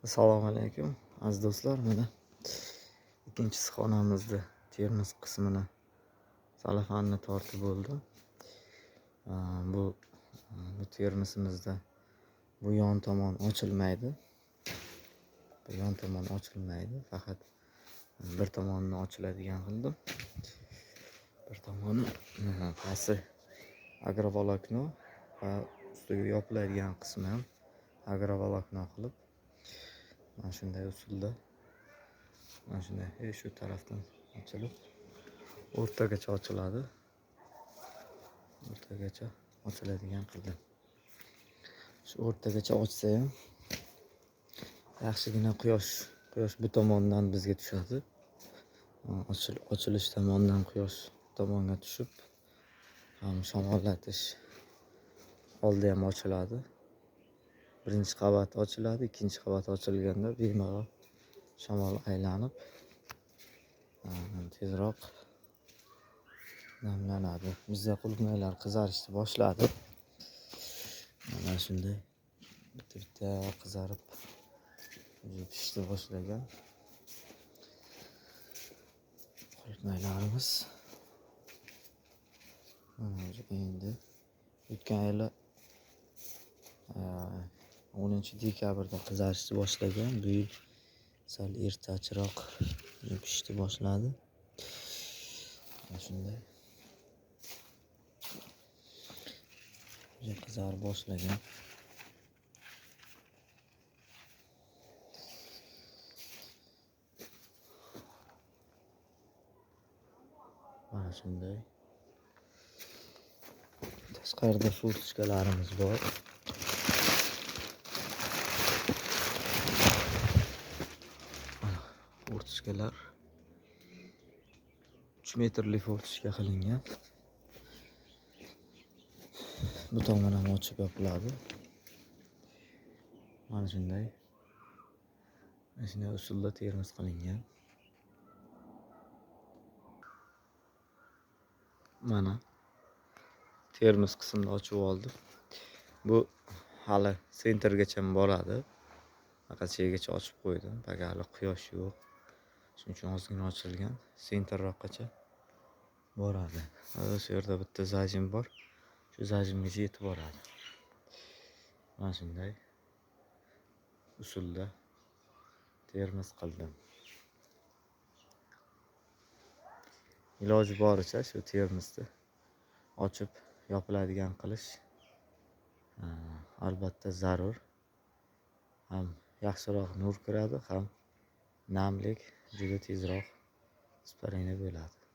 Assalomu alaykum aziz do'stlar. Mana ikkinchi xonamizda termiz qismini salafanni tortib bo'ldim. Bu termisimizda bu yon tomon ochilmaydi. Bu yon tomon ochilmaydi. Faqat bir tomonini ochiladigan qildim. Bir tomoni pasti agrovolokno va ustiga yopiladigan qismi ham agrovolokno qilib mana shunday usulda mana shunday shu tarafdan ochilib o'rtagacha ochiladi. O'rtagacha ochiladigan qildim. Shu o'rtagacha ochsa ham yaxshigina quyosh bu tomondan bizga tushadi. Ochilish tomonidan quyosh tomonga tushib ham shamollatish oldi ham ochiladi. Birinchi qavat ochiladi, ikkinchi qavat ochilganda bemalol shamol aylanib tezroq namlanadi. Bizda qulupnaylar qizarishni boshladi. Mana shunday bitta qizarib pishishni boshlagan qulupnaylarimiz endi o'tgan yili 10-dekabrda qizarishni boshlagan. Bu yil sal ertachiroq pishishni boshladi. Mana shunday qizarib boshlagan. Mana shunday tashqarida furtchkalarimiz bor. Furtchkalar 3 metrli furtchka qilingan. Bu tomon ham ochib yopiladi. Mana shunday usulda termiz qilingan. Mana termiz qismini ochib oldim. Bu hali sentrgacha boradi. Faqat cheygacha ochib qo'ydim. Fakat hali quyosh yo'q. Shuning uchun ozgina ochilgan. Sentrroqqacha boradi. Shu yerda bitta zajim bor. Shu zajimgacha yetib boradi. Mana shunday usulda termiz qildim. Iloji boricha shu termizni ochib yopiladigan qilish albatta zarur. Ham yaxshiroq nur kiradi, ham namlik juda tezroq isparina bo'ladi.